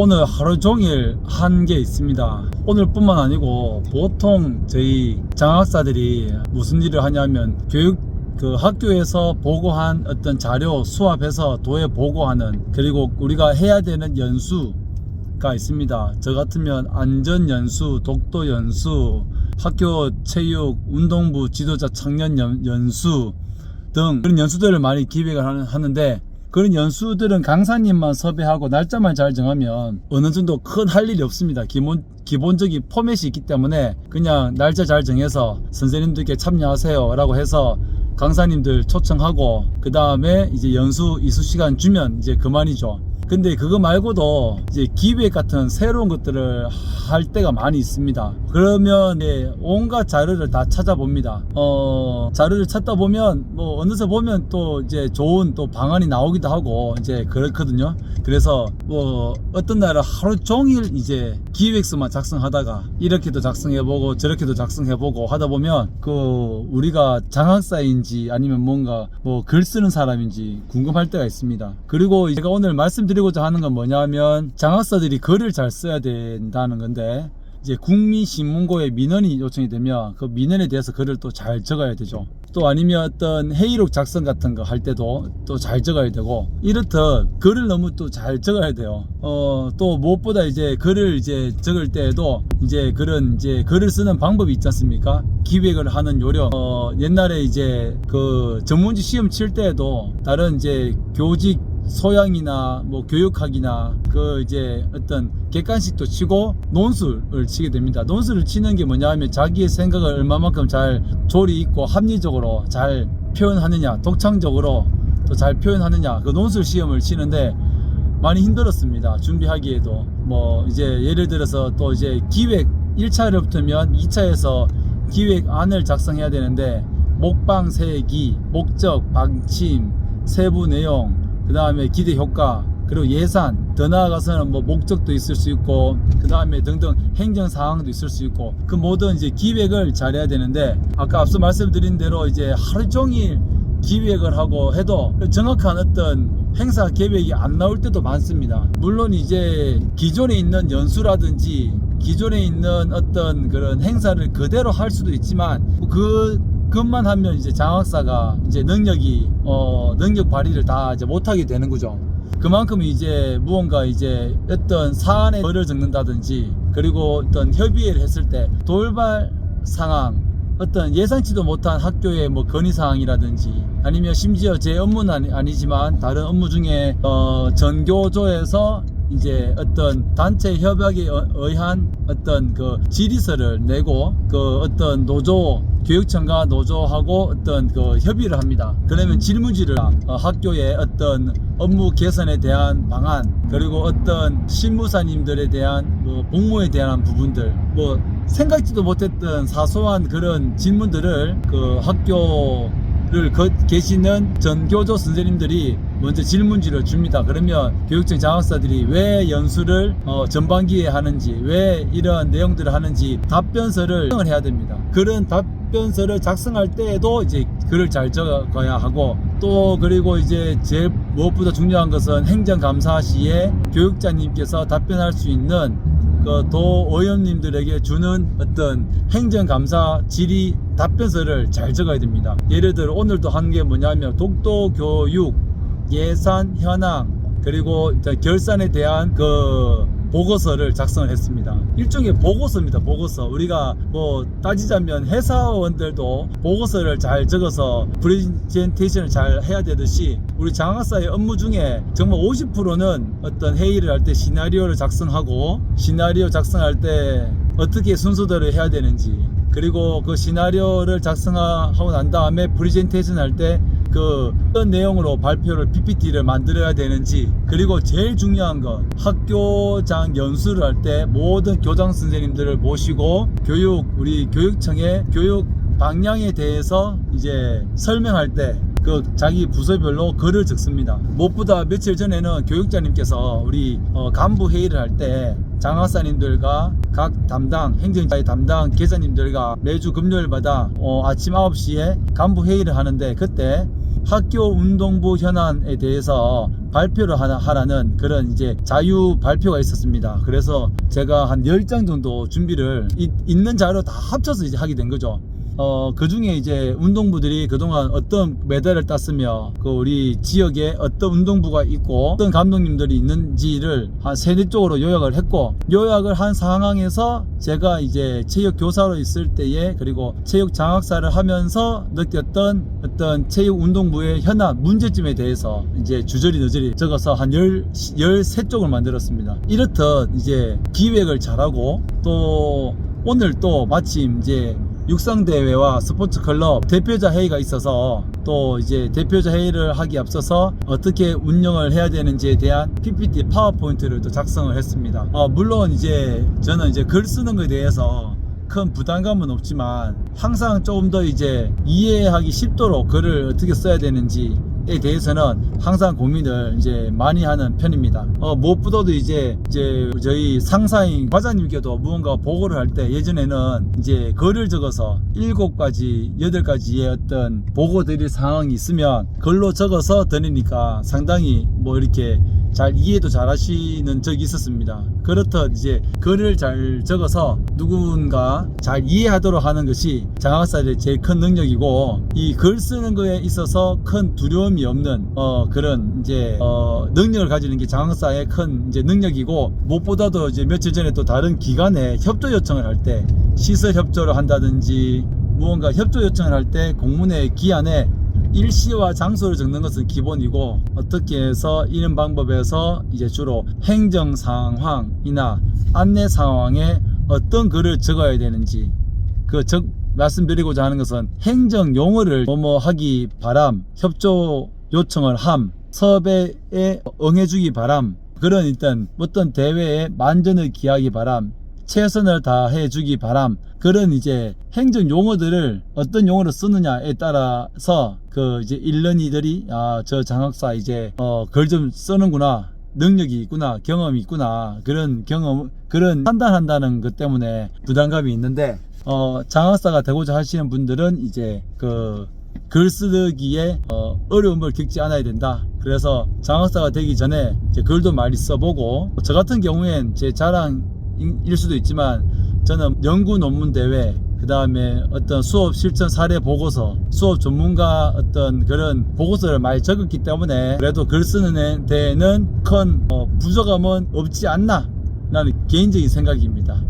오늘 하루 종일 한 게 있습니다. 오늘뿐만 아니고 보통 저희 장학사들이 무슨 일을 하냐면 학교에서 보고한 어떤 자료 수합해서 도에 보고하는, 그리고 우리가 해야 되는 연수가 있습니다. 저 같으면 안전연수, 독도연수, 학교 체육, 운동부 지도자 청년 연수 등 그런 연수들을 많이 기획을 하는데, 그런 연수들은 강사님만 섭외하고 날짜만 잘 정하면 어느 정도 큰 할 일이 없습니다. 기본적인 포맷이 있기 때문에 그냥 날짜 잘 정해서 선생님들께 참여하세요 라고 해서 강사님들 초청하고, 그 다음에 이제 연수 이수 시간 주면 이제 그만이죠. 근데 그거 말고도 이제 기획 같은 새로운 것들을 할 때가 많이 있습니다. 그러면 온갖 자료를 다 찾아봅니다. 자료를 찾다 보면 뭐 어느새 보면 또 이제 좋은 또 방안이 나오기도 하고 이제 그렇거든요. 그래서 뭐 어떤 날은 하루 종일 이제 기획서만 작성하다가 이렇게도 작성해보고 저렇게도 작성해보고 하다 보면 우리가 장학사인지 아니면 뭔가 뭐 글 쓰는 사람인지 궁금할 때가 있습니다. 그리고 제가 오늘 말씀드리고자 하는 건 뭐냐면, 장학사들이 글을 잘 써야 된다는 건데, 이제 국민신문고에 민원이 요청이 되면 그 민원에 대해서 글을 또 잘 적어야 되죠. 또 아니면 어떤 회의록 작성 같은 거 할 때도 또 잘 적어야 되고, 이렇듯 글을 너무 또 잘 적어야 돼요. 또 무엇보다 이제 글을 이제 적을 때에도 이제 글을 쓰는 방법이 있지 않습니까? 기획을 하는 요령. 옛날에 이제 그 전문직 시험 칠 때에도 다른 이제 교직 소양이나 뭐 교육학이나 이제 어떤 객관식도 치고 논술을 치게 됩니다. 논술을 치는 게 뭐냐 하면 자기의 생각을 얼마만큼 잘 조리 있고 합리적으로 잘 표현하느냐, 독창적으로 또 잘 표현하느냐, 그 논술 시험을 치는데 많이 힘들었습니다. 준비하기에도. 뭐 이제 예를 들어서 또 이제 기획 1차를 붙으면 2차에서 기획안을 작성해야 되는데, 목방 세기, 목적, 방침, 세부 내용, 그 다음에 기대 효과, 그리고 예산, 더 나아가서는 뭐 목적도 있을 수 있고, 그 다음에 등등 행정 사항도 있을 수 있고, 그 모든 이제 기획을 잘해야 되는데, 아까 앞서 말씀드린 대로 이제 하루 종일 기획을 하고 해도 정확한 어떤 행사 계획이 안 나올 때도 많습니다. 물론 이제 기존에 있는 연수라든지 기존에 있는 어떤 그런 행사를 그대로 할 수도 있지만, 그것만 하면 이제 장학사가 이제 능력 발휘를 다 이제 못하게 되는 거죠. 그만큼 이제 무언가 이제 어떤 사안에 글을 적는다든지, 그리고 어떤 협의회를 했을 때 돌발 상황, 어떤 예상치도 못한 학교의 뭐 건의 사항이라든지, 아니면 심지어 제 업무는 아니지만 다른 업무 중에 전교조에서 이제 어떤 단체 협약에 의한 어떤 그 질의서를 내고 어떤 교육청과 노조하고 어떤 협의를 합니다. 그러면 질문지를 학교의 어떤 업무 개선에 대한 방안, 그리고 어떤 실무사님들에 대한 복무에 대한 부분들, 생각지도 못했던 사소한 그런 질문들을 학교를 계시는 전교조 선생님들이 먼저 질문지를 줍니다. 그러면 교육청 장학사들이 왜 연수를 전반기에 하는지, 왜 이런 내용들을 하는지 답변서를 해야 됩니다. 그런 답변서를 작성할 때에도 이제 글을 잘 적어야 하고, 또 그리고 이제 제일 무엇보다 중요한 것은 행정감사 시에 교육자님께서 답변할 수 있는 도의원님들에게 주는 어떤 행정감사 질의 답변서를 잘 적어야 됩니다. 예를 들어 오늘도 한 게 뭐냐면, 독도교육 예산 현황, 그리고 결산에 대한 보고서를 작성을 했습니다. 일종의 보고서입니다. 보고서. 우리가 뭐 따지자면 회사원들도 보고서를 잘 적어서 프레젠테이션을 잘 해야 되듯이, 우리 장학사의 업무 중에 정말 50%는 어떤 회의를 할 때 시나리오를 작성하고, 시나리오 작성할 때 어떻게 순서대로 해야 되는지, 그리고 그 시나리오를 작성하고 난 다음에 프레젠테이션 할 때 어떤 내용으로 발표를 PPT를 만들어야 되는지, 그리고 제일 중요한 건 학교장 연수를 할 때 모든 교장 선생님들을 모시고 우리 교육청의 교육 방향에 대해서 이제 설명할 때 자기 부서별로 글을 적습니다. 무엇보다 며칠 전에는 교육자님께서 우리 간부 회의를 할 때 장학사님들과 각 행정자의 담당 계장님들과 매주 금요일마다 아침 9시에 간부 회의를 하는데, 그때 학교 운동부 현안에 대해서 발표를 하라는 그런 이제 자유 발표가 있었습니다. 그래서 제가 한 10장 정도 준비를 있는 자료 다 합쳐서 이제 하게 된 거죠. 그 중에 이제 운동부들이 그동안 어떤 메달을 땄으며 그 우리 지역에 어떤 운동부가 있고 어떤 감독님들이 있는지를 한 3-4쪽으로 요약을 했고, 요약을 한 상황에서 제가 이제 체육 교사로 있을 때에 그리고 체육 장학사를 하면서 느꼈던 어떤 체육 운동부의 현안 문제점에 대해서 이제 주저리 너저리 적어서 한 13쪽을 만들었습니다. 이렇듯 이제 기획을 잘하고, 또 오늘 또 마침 이제 육상대회와 스포츠클럽 대표자 회의가 있어서 또 이제 대표자 회의를 하기 앞서서 어떻게 운영을 해야 되는지에 대한 PPT 파워포인트를 또 작성을 했습니다. 물론 이제 저는 이제 글 쓰는 것에 대해서 큰 부담감은 없지만 항상 조금 더 이제 이해하기 쉽도록 글을 어떻게 써야 되는지에 대해서는 항상 고민을 이제 많이 하는 편입니다. 무엇보다도 이제 저희 상사인 과장님께도 무언가 보고를 할 때 예전에는 이제 글을 적어서 7가지, 8가지의 어떤 보고 드릴 상황이 있으면 글로 적어서 드리니까 상당히 뭐 이렇게 잘 이해도 잘 하시는 적이 있었습니다. 그렇듯 이제 글을 잘 적어서 누군가 잘 이해하도록 하는 것이 장학사들의 제일 큰 능력이고, 이 글 쓰는 거에 있어서 큰 두려움이 없는 그런 이제 능력을 가지는 게 장학사의 큰 이제 능력이고, 무엇보다도 이제 며칠 전에 또 다른 기관에 협조 요청을 할 때 시설 협조를 한다든지 무언가 협조 요청을 할 때 공문의 기한에 일시와 장소를 적는 것은 기본이고, 어떻게 해서 이런 방법에서 이제 주로 행정 상황이나 안내 상황에 어떤 글을 적어야 되는지 말씀드리고자 하는 것은, 행정 용어를 뭐뭐 하기 바람, 협조 요청을 함, 섭외에 응해주기 바람, 그런 일단 어떤 대회에 만전을 기하기 바람, 최선을 다해 주기 바람, 그런 이제 행정 용어들을 어떤 용어를 쓰느냐에 따라서 그 이제 일른이들이 저 장학사 이제 글 좀 쓰는구나, 능력이 있구나, 경험이 있구나, 그런 판단한다는 것 때문에 부담감이 있는데, 장학사가 되고자 하시는 분들은 이제 그 글쓰기에 어려움을 겪지 않아야 된다. 그래서 장학사가 되기 전에 이제 글도 많이 써보고, 저 같은 경우엔 제 자랑일 수도 있지만 저는 연구 논문 대회, 그 다음에 어떤 수업 실천 사례 보고서, 수업 전문가 어떤 그런 보고서를 많이 적었기 때문에 그래도 글 쓰는 데에는 큰 부족함은 없지 않나 라는 개인적인 생각입니다.